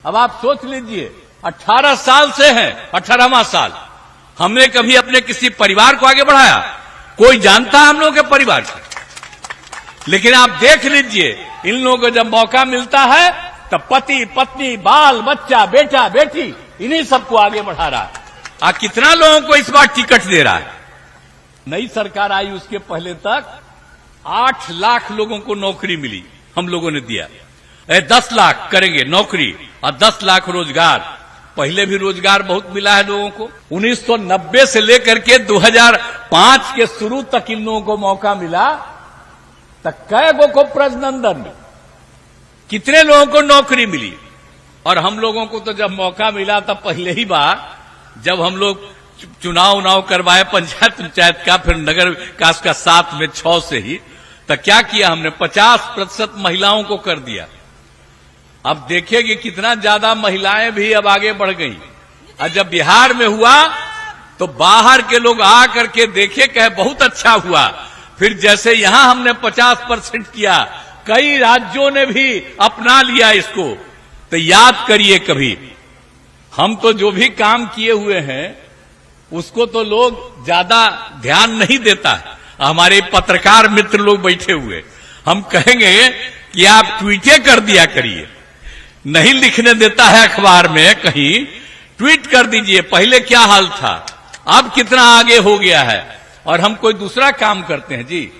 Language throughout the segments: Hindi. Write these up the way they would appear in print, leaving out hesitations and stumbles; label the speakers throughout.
Speaker 1: अब आप सोच लीजिए 18 साल से हैं, 18वां साल हमने कभी अपने किसी परिवार को आगे बढ़ाया? कोई जानता है हम लोगों के परिवार को? लेकिन आप देख लीजिए इन लोगों को जब मौका मिलता है तब पति पत्नी बाल बच्चा बेटा बेटी इन्हीं सबको आगे बढ़ा रहा है। कितना लोगों को इस बार टिकट दे रहा है? नई सरकार आई उसके पहले तक 8 लाख लोगों को नौकरी मिली, हम लोगों ने दिया। 10 लाख करेंगे नौकरी और 10 लाख रोजगार। पहले भी रोजगार बहुत मिला है लोगों को। 1990 से लेकर के 2005 के शुरू तक इन लोगों को मौका मिला, तक कै गो को प्रजनन दर में कितने लोगों को नौकरी मिली। और हम लोगों को तो जब मौका मिला तब पहले ही बार जब हम लोग चुनाव करवाए पंचायत का, फिर नगर विकास का 7 में 6 से ही, तो क्या किया हमने 50% महिलाओं को कर दिया। अब देखिए कितना ज्यादा महिलाएं भी अब आगे बढ़ गई। और जब बिहार में हुआ तो बाहर के लोग आ करके देखे कहे बहुत अच्छा हुआ। फिर जैसे यहां हमने 50% किया, कई राज्यों ने भी अपना लिया इसको। तो याद करिए कभी हम तो जो भी काम किए हुए हैं उसको तो लोग ज्यादा ध्यान नहीं देता। हमारे पत्रकार मित्र लोग बैठे हुए, हम कहेंगे कि आप ट्वीटें कर दिया करिए, नहीं लिखने देता है अखबार में कहीं, ट्वीट कर दीजिए। पहले क्या हाल था, अब कितना आगे हो गया है। और हम कोई दूसरा काम करते हैं जी।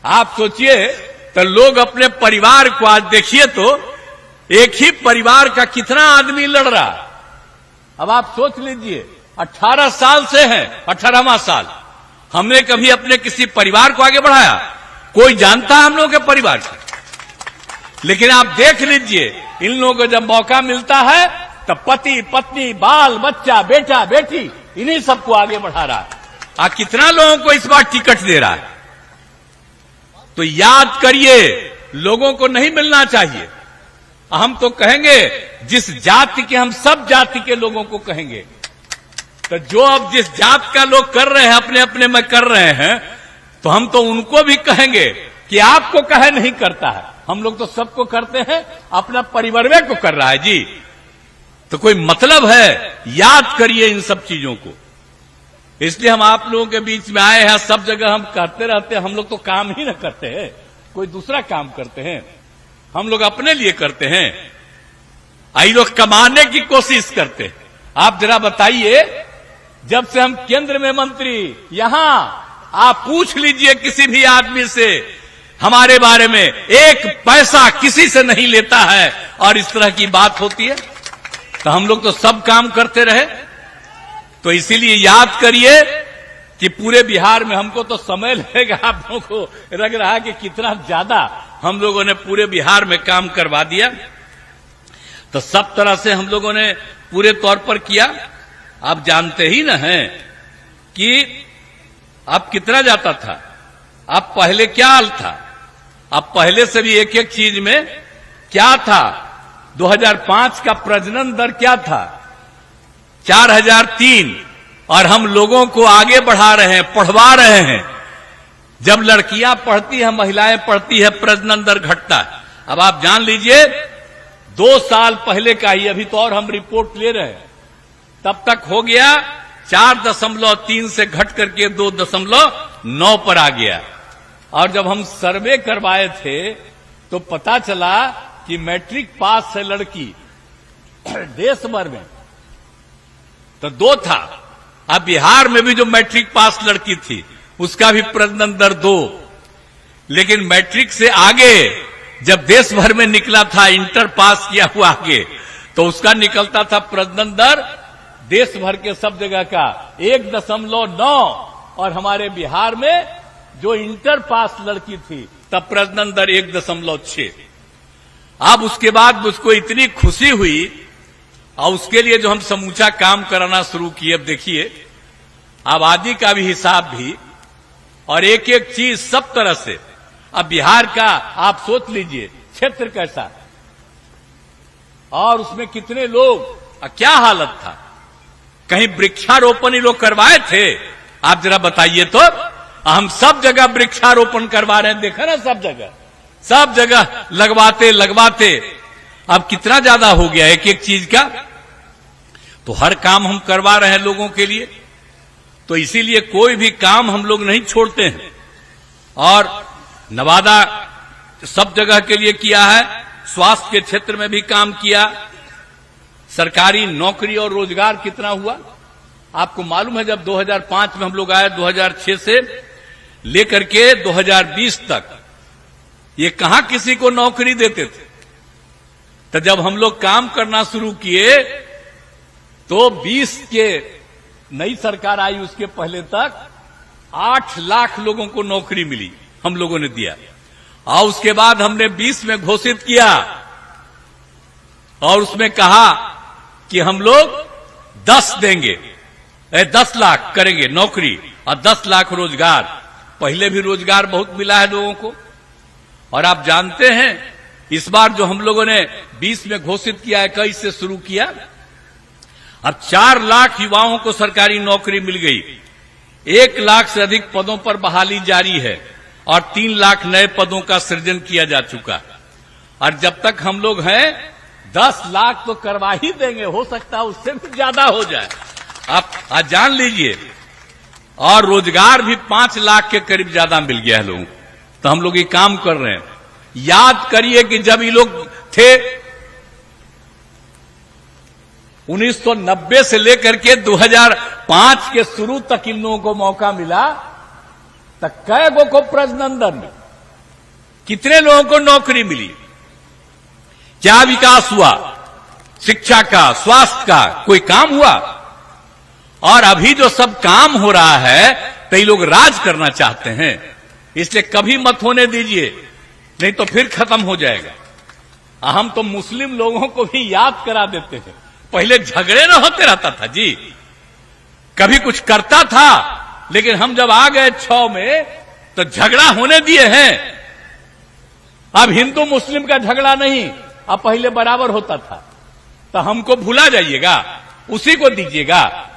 Speaker 1: आप सोचिए तो लोग अपने परिवार को आज देखिए तो एक ही परिवार का कितना आदमी लड़ रहा। अब आप सोच लीजिए 18 साल से हैं, 18वां साल हमने कभी अपने किसी परिवार को आगे बढ़ाया? कोई जानता है हम लोगों के परिवार को? लेकिन आप देख लीजिए इन लोगों को जब मौका मिलता है तब पति पत्नी बाल बच्चा बेटा बेटी इन्हीं सबको आगे बढ़ा रहा है। कितना लोगों को इस बार टिकट दे रहा है? तो याद करिए लोगों को नहीं मिलना चाहिए। हम तो कहेंगे जिस जाति के, हम सब जाति के लोगों को कहेंगे। तो जो अब जिस जात का लोग कर रहे हैं अपने अपने में कर रहे हैं, तो हम तो उनको भी कहेंगे कि आपको कहे नहीं करता है। हम लोग तो सबको करते हैं, अपना परिवार को कर रहा है जी। तो कोई मतलब है? याद करिए इन सब चीजों को। इसलिए हम आप लोगों के बीच में आए हैं। सब जगह हम करते रहते हैं, हम लोग तो काम ही न करते हैं, कोई दूसरा काम करते हैं। हम लोग अपने लिए करते हैं, आई लोग कमाने की कोशिश करते हैं। आप जरा बताइए, जब से हम केंद्र में मंत्री, यहां आप पूछ लीजिए किसी भी आदमी से हमारे बारे में, एक पैसा किसी से नहीं लेता है और इस तरह की बात होती है। तो हम लोग तो सब काम करते रहे। तो इसीलिए याद करिए कि पूरे बिहार में, हमको तो समय लगेगा, आप लोगों को लग रहा है कि कितना ज्यादा हम लोगों ने पूरे बिहार में काम करवा दिया। तो सब तरह से हम लोगों ने पूरे तौर पर किया। आप जानते ही न हैं कि अब कितना जाता था, अब पहले क्या हाल था। अब पहले से भी एक एक चीज में क्या था। 2005 का प्रजनन दर क्या था? 4003। और हम लोगों को आगे बढ़ा रहे हैं, पढ़वा रहे हैं। जब लड़कियां पढ़ती हैं, महिलाएं पढ़ती है, प्रजनन दर घटता है। अब आप जान लीजिए 2 साल पहले का ही, अभी तो और हम रिपोर्ट ले रहे हैं, तब तक हो गया 4.3 से घट करके 2.9 पर आ गया। और जब हम सर्वे करवाए थे तो पता चला कि मैट्रिक पास है लड़की देश भर में तो 2 था। अब बिहार में भी जो मैट्रिक पास लड़की थी उसका भी प्रजनन दर 2। लेकिन मैट्रिक से आगे जब देश भर में निकला था, इंटर पास किया हुआ आगे, तो उसका निकलता था प्रजनन दर देश भर के सब जगह का 1.9। और हमारे बिहार में जो इंटर पास लड़की थी तब प्रजनन दर 1.6। अब उसके बाद मुझको इतनी खुशी हुई और उसके लिए जो हम समूचा काम कराना शुरू किए। अब देखिए आबादी का भी हिसाब भी और एक एक चीज सब तरह से। अब बिहार का आप सोच लीजिए क्षेत्र कैसा और उसमें कितने लोग, क्या हालत था। कहीं वृक्षारोपण ही लोग करवाए थे? आप जरा बताइए तो। हम सब जगह वृक्षारोपण करवा रहे हैं, देखा ना, सब जगह लगवाते। अब कितना ज्यादा हो गया एक एक चीज का, तो हर काम हम करवा रहे हैं लोगों के लिए, तो इसीलिए कोई भी काम हम लोग नहीं छोड़ते हैं। और नवादा सब जगह के लिए किया है, स्वास्थ्य के क्षेत्र में भी काम किया, सरकारी नौकरी और रोजगार कितना हुआ आपको मालूम है। जब 2005 में हम लोग आए, 2006 से लेकर के 2020 तक ये कहां किसी को नौकरी देते थे। तो जब हम लोग काम करना शुरू किए तो 20 के नई सरकार आई, उसके पहले तक 8 लाख लोगों को नौकरी मिली, हम लोगों ने दिया। और उसके बाद हमने 20 में घोषित किया और उसमें कहा कि हम लोग 10 देंगे, 10 लाख करेंगे नौकरी और 10 लाख रोजगार। पहले भी रोजगार बहुत मिला है लोगों को। और आप जानते हैं इस बार जो हम लोगों ने 20 में घोषित किया है, 21 से शुरू किया, अब 4 लाख युवाओं को सरकारी नौकरी मिल गई, 1 लाख से अधिक पदों पर बहाली जारी है और 3 लाख नए पदों का सृजन किया जा चुका। और जब तक हम लोग हैं 10 लाख तो करवा ही देंगे, हो सकता है उससे भी ज्यादा हो जाए, आप आज जान लीजिए। और रोजगार भी 5 लाख के करीब ज्यादा मिल गया है लोगों को। तो हम लोग ये काम कर रहे हैं। याद करिए कि जब ये लोग थे 1990 से लेकर के 2005 के शुरू तक इन लोगों को मौका मिला, तो कई गो को प्रजनंदन में कितने लोगों को नौकरी मिली, क्या विकास हुआ, शिक्षा का, स्वास्थ्य का, कोई काम हुआ। और अभी जो सब काम हो रहा है तो ये लोग राज करना चाहते हैं, इसलिए कभी मत होने दीजिए, नहीं तो फिर खत्म हो जाएगा। हम तो मुस्लिम लोगों को भी याद करा देते हैं, पहले झगड़े न होते रहता था जी, कभी कुछ करता था, लेकिन हम जब आ गए 6 में तो झगड़ा होने दिए हैं। अब हिंदू मुस्लिम का झगड़ा नहीं, अब पहले बराबर होता था। तो हमको भुला जाइएगा, उसी को दीजिएगा।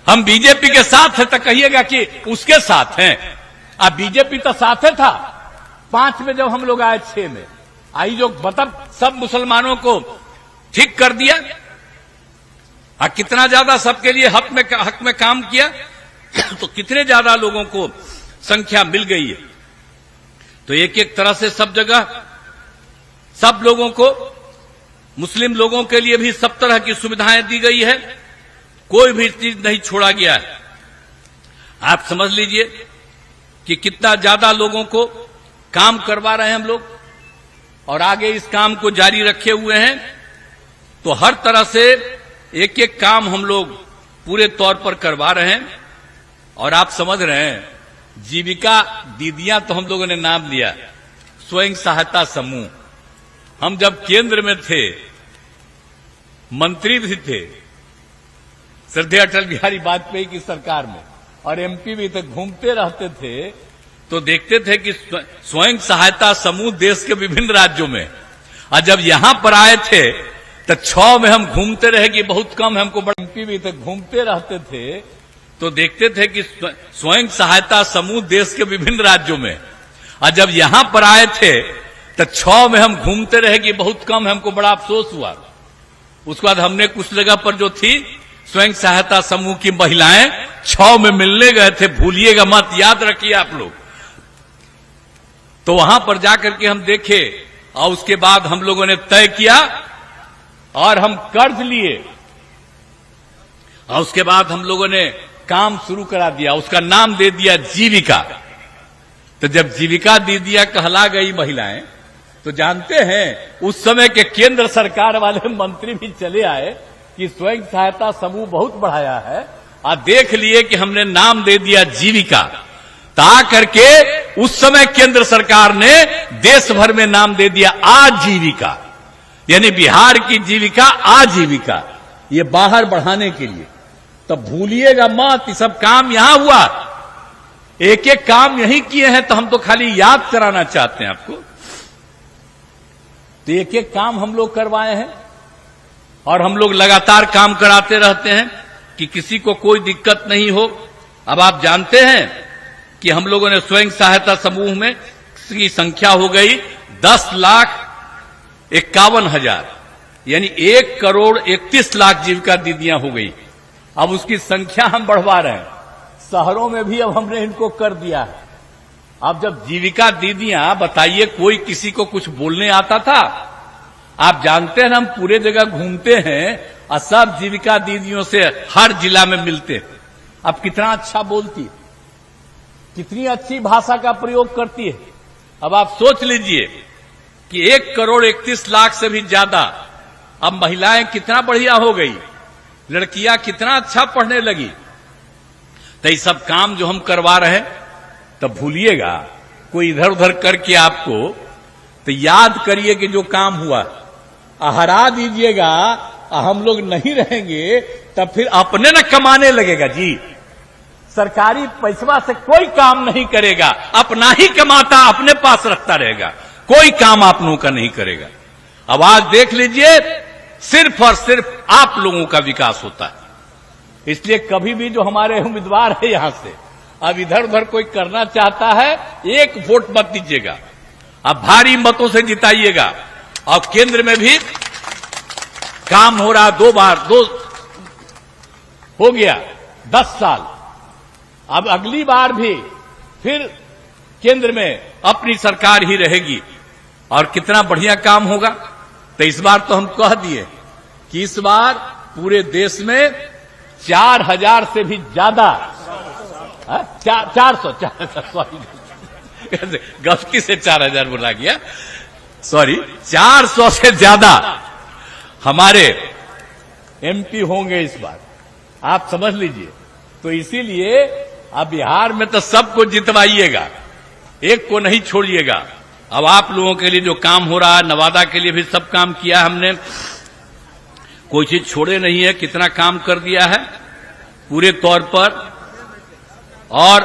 Speaker 1: हम बीजेपी के साथ है तो कहिएगा कि उसके साथ हैं। अब बीजेपी तो साथ था 5 में, जब हम लोग आए 6 में आई, जो मतलब सब मुसलमानों को ठीक कर दिया और कितना ज्यादा सबके लिए हक में काम किया, तो कितने ज्यादा लोगों को संख्या मिल गई है। तो एक एक तरह से सब जगह सब लोगों को, मुस्लिम लोगों के लिए भी सब तरह की सुविधाएं दी गई है, कोई भी चीज नहीं छोड़ा गया है। आप समझ लीजिए कि कितना ज्यादा लोगों को काम करवा रहे हैं हम लोग, और आगे इस काम को जारी रखे हुए हैं। तो हर तरह से एक एक काम हम लोग पूरे तौर पर करवा रहे हैं। और आप समझ रहे हैं, जीविका दीदियां तो हम लोगों ने नाम दिया, स्वयं सहायता समूह। हम जब केंद्र में थे, मंत्री भी थे श्रद्धेय अटल बिहारी वाजपेयी की सरकार में, और एमपी भी थे, घूमते रहते थे तो देखते थे कि स्वयं सहायता समूह देश के विभिन्न राज्यों में, और जब यहां पर आए थे तो 6 में हम घूमते रहे कि बहुत कम हमको, एमपी भी थे, घूमते रहते थे तो देखते थे कि स्वयं सहायता समूह देश के विभिन्न राज्यों में, और जब यहां पर आए थे तो 6 में हम घूमते रहे कि बहुत कम, हमको बड़ा अफसोस हुआ। उसके बाद हमने कुछ जगह पर जो थी स्वयं सहायता समूह की महिलाएं 6 में मिलने गए थे, भूलिएगा मत, याद रखिए आप लोग। तो वहां पर जाकर के हम देखे और उसके बाद हम लोगों ने तय किया और हम कर्ज लिए, और उसके बाद हम लोगों ने काम शुरू करा दिया, उसका नाम दे दिया जीविका। तो जब जीविका दीदियां कहला गई महिलाएं, तो जानते हैं उस समय के केंद्र सरकार वाले मंत्री भी चले आए कि स्वयं सहायता समूह बहुत बढ़ाया है, और देख लिए कि हमने नाम दे दिया जीविका। ता करके उस समय केंद्र सरकार ने देश भर में नाम दे दिया आजीविका, यानी बिहार की जीविका आजीविका, ये बाहर बढ़ाने के लिए। तब भूलिएगा मत, ये सब काम यहां हुआ, एक एक काम यही किए हैं, तो हम तो खाली याद कराना चाहते हैं आपको। तो एक एक काम हम लोग करवाए हैं, और हम लोग लगातार काम कराते रहते हैं कि किसी को कोई दिक्कत नहीं हो। अब आप जानते हैं कि हम लोगों ने स्वयं सहायता समूह में की संख्या हो गई 10 लाख 51,000 यानी 1,31,00,000 जीविका दीदियां हो गई। अब उसकी संख्या हम बढ़वा रहे हैं, शहरों में भी अब हमने इनको कर दिया है। अब जब जीविका दीदियां, बताइए कोई किसी को कुछ बोलने आता था? आप जानते हैं हम पूरे जगह घूमते हैं और सब जीविका दीदियों से हर जिला में मिलते हैं। अब कितना अच्छा बोलती है, कितनी अच्छी भाषा का प्रयोग करती है। अब आप सोच लीजिए कि 1,31,00,000 से भी ज्यादा अब महिलाएं कितना बढ़िया हो गई, लड़कियां कितना अच्छा पढ़ने लगी। तो ये सब काम जो हम करवा रहे हैं, तब भूलिएगा कोई इधर उधर करके आपको, तो याद करिए कि जो काम हुआ हरा दीजिएगा, हम लोग नहीं रहेंगे तब फिर अपने न कमाने लगेगा जी। सरकारी पैसा से कोई काम नहीं करेगा, अपना ही कमाता अपने पास रखता रहेगा, कोई काम आप लोगों का नहीं करेगा। अब आज देख लीजिए, सिर्फ और सिर्फ आप लोगों का विकास होता है। इसलिए कभी भी जो हमारे उम्मीदवार है यहां से, अब इधर उधर कोई करना चाहता है, एक वोट मत दीजिएगा, अब भारी मतों से जिताइएगा। और केंद्र में भी काम हो रहा, 2 बार हो गया 10 साल, अब अगली बार भी फिर केंद्र में अपनी सरकार ही रहेगी और कितना बढ़िया काम होगा। तो इस बार तो हम कह दिए कि इस बार पूरे देश में 4,000 से भी ज्यादा, 400 सॉरी गलती से 4,000 बोला गया, सॉरी 400 से ज्यादा हमारे एमपी होंगे इस बार, आप समझ लीजिए। तो इसीलिए अब बिहार में तो सबको जितवाइएगा, एक को नहीं छोड़िएगा। अब आप लोगों के लिए जो काम हो रहा है, नवादा के लिए भी सब काम किया हमने, कोई चीज छोड़े नहीं है, कितना काम कर दिया है पूरे तौर पर। और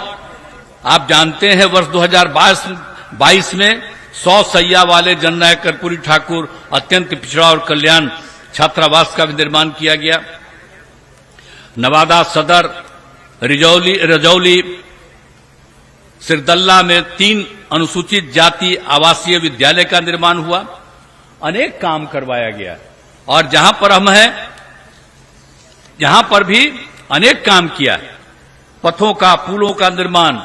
Speaker 1: आप जानते हैं वर्ष 2022 में 100 सैया वाले जननायक कर्पूरी ठाकुर अत्यंत पिछड़ा और कल्याण छात्रावास का भी निर्माण किया गया। नवादा सदर, रजौली, सिरदल्ला में 3 अनुसूचित जाति आवासीय विद्यालय का निर्माण हुआ। अनेक काम करवाया गया और जहां पर हम हैं, जहां पर भी अनेक काम किया है। पथों का, पुलों का निर्माण,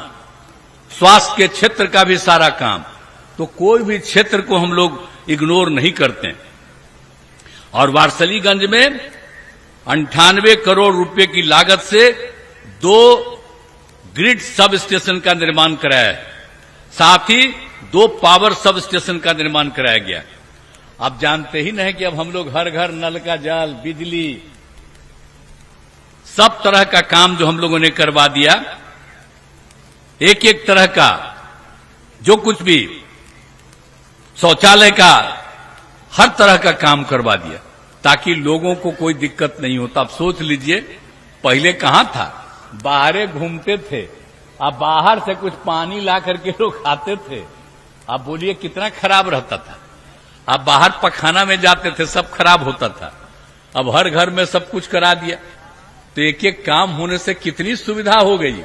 Speaker 1: स्वास्थ्य के क्षेत्र का भी सारा काम। तो कोई भी क्षेत्र को हम लोग इग्नोर नहीं करते। और वारसलीगंज में 98 करोड़ रुपए की लागत से 2 ग्रिड सब स्टेशन का निर्माण कराया है, साथ ही 2 पावर सब स्टेशन का निर्माण कराया गया। आप जानते ही नहीं कि अब हम लोग हर घर नल का जल, बिजली, सब तरह का काम जो हम लोगों ने करवा दिया। एक एक तरह का जो कुछ भी, शौचालय का, हर तरह का काम करवा दिया ताकि लोगों को कोई दिक्कत नहीं होता। अब सोच लीजिए, पहले कहां था, बाहरे घूमते थे, अब बाहर से कुछ पानी ला करके लोग खाते थे। अब बोलिए कितना खराब रहता था। अब बाहर पखाना में जाते थे, सब खराब होता था। अब हर घर में सब कुछ करा दिया, तो एक एक काम होने से कितनी सुविधा हो गई।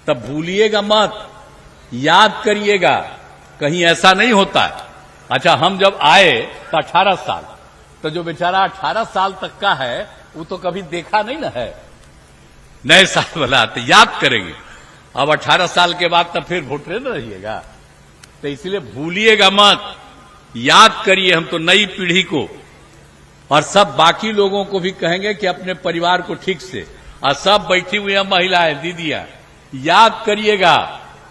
Speaker 1: तब भूलिएगा मत, याद करिएगा, कहीं ऐसा नहीं होता है। अच्छा, हम जब आए तो 18 साल, तो जो बेचारा 18 साल तक का है वो तो कभी देखा नहीं ना है। नए साल वाला तो याद करेंगे, अब 18 साल के बाद तब फिर वोटर न रहिएगा। तो इसलिए भूलिएगा मत, याद करिए। हम तो नई पीढ़ी को और सब बाकी लोगों को भी कहेंगे कि अपने परिवार को ठीक से, और सब बैठी हुई हैं महिलाएं, दीदियां, याद करिएगा।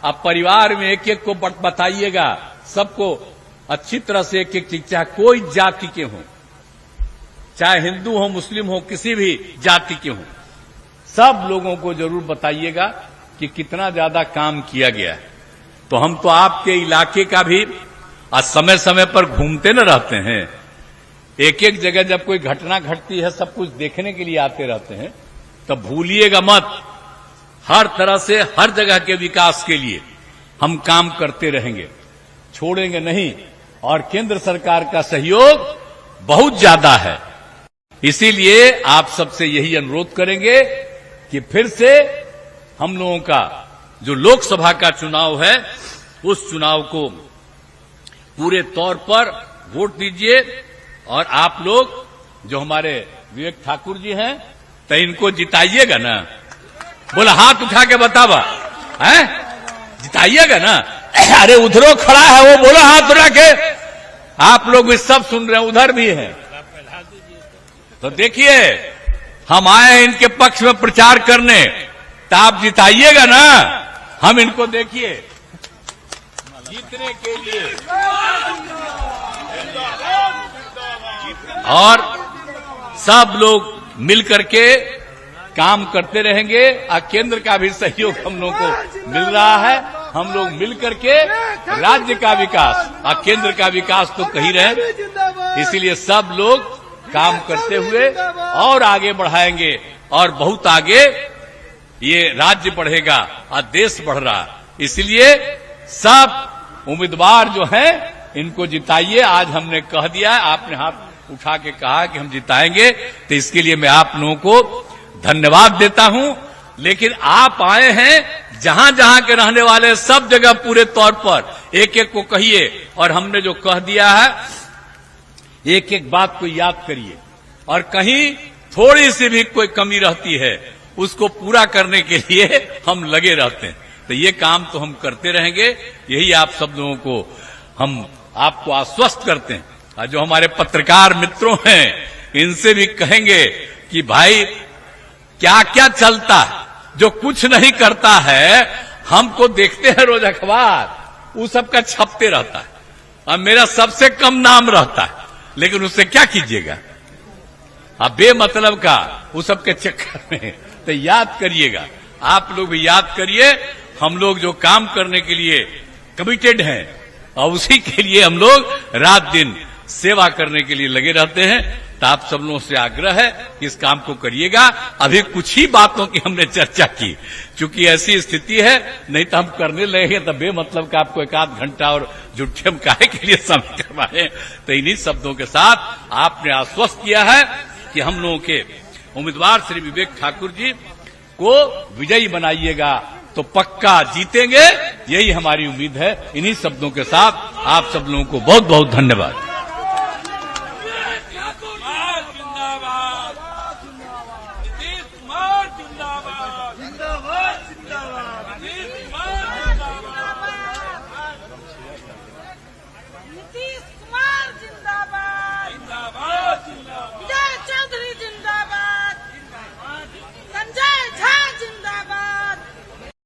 Speaker 1: अब परिवार में एक एक को बताइएगा, सबको अच्छी तरह से एक एक चीज, चाहे कोई जाति के हों, चाहे हिंदू हो, मुस्लिम हो, किसी भी जाति के हों, सब लोगों को जरूर बताइएगा कि कितना ज्यादा काम किया गया है। तो हम तो आपके इलाके का भी आज समय समय पर घूमते न रहते हैं। एक एक जगह जब कोई घटना घटती है, सब कुछ देखने के लिए आते रहते हैं। तब भूलिएगा मत, हर तरह से हर जगह के विकास के लिए हम काम करते रहेंगे, छोड़ेंगे नहीं। और केंद्र सरकार का सहयोग बहुत ज्यादा है। इसीलिए आप सबसे यही अनुरोध करेंगे कि फिर से हम लोगों का जो लोकसभा का चुनाव है, उस चुनाव को पूरे तौर पर वोट दीजिए। और आप लोग जो हमारे विवेक ठाकुर जी हैं, तो इनको जिताइएगा ना? बोला हाथ उठा के बतावा, है जिताइएगा ना? अरे उधरो खड़ा है वो, बोलो हाथ उठा के। आप लोग भी सब सुन रहे हैं, उधर भी है। तो देखिए, हम आए हैं इनके पक्ष में प्रचार करने, तो आप जिताइएगा ना? हम इनको देखिए जीतने के लिए, और सब लोग मिल करके काम करते रहेंगे। और केंद्र का भी सहयोग हम लोगों को मिल रहा है। हम लोग मिल करके राज्य का विकास और केंद्र का विकास तो कही रहे, इसीलिए सब लोग काम करते हुए और आगे बढ़ाएंगे, और बहुत आगे ये राज्य बढ़ेगा और देश बढ़ रहा। इसलिए सब उम्मीदवार जो हैं इनको जिताइए। आज हमने कह दिया, आपने हाथ उठा के कहा कि हम जिताएंगे, तो इसके लिए मैं आप लोगों को धन्यवाद देता हूं। लेकिन आप आए हैं, जहां जहां के रहने वाले सब जगह पूरे तौर पर एक एक को कहिए, और हमने जो कह दिया है एक एक बात को याद करिए, और कहीं थोड़ी सी भी कोई कमी रहती है उसको पूरा करने के लिए हम लगे रहते हैं। तो ये काम तो हम करते रहेंगे, यही आप सब लोगों को हम आपको आश्वस्त करते हैं। और जो हमारे पत्रकार मित्रों हैं, इनसे भी कहेंगे कि भाई क्या क्या चलता है, जो कुछ नहीं करता है, हमको देखते हैं रोज अखबार, वो सबका छपते रहता है, और मेरा सबसे कम नाम रहता है, लेकिन उससे क्या कीजिएगा? अब बेमतलब का वो सबके चक्कर में। तो याद करिएगा, आप लोग भी याद करिए, हम लोग जो काम करने के लिए कमिटेड हैं, और उसी के लिए हम लोग रात दिन सेवा करने के लिए लगे रहते हैं। तो आप सब लोगों से आग्रह है कि इस काम को करिएगा। अभी कुछ ही बातों की हमने चर्चा की, क्योंकि ऐसी स्थिति है, नहीं तो हम करने लगेंगे तो बेमतलब का आपको एक आध घंटा और झूठे हम काहे के लिए समय करवाएं। तो इन्हीं शब्दों के साथ आपने आश्वस्त किया है कि हम लोगों के उम्मीदवार श्री विवेक ठाकुर जी को विजयी बनाइएगा, तो पक्का जीतेंगे, यही हमारी उम्मीद है। इन्हीं शब्दों के साथ आप सब लोगों को बहुत बहुत धन्यवाद।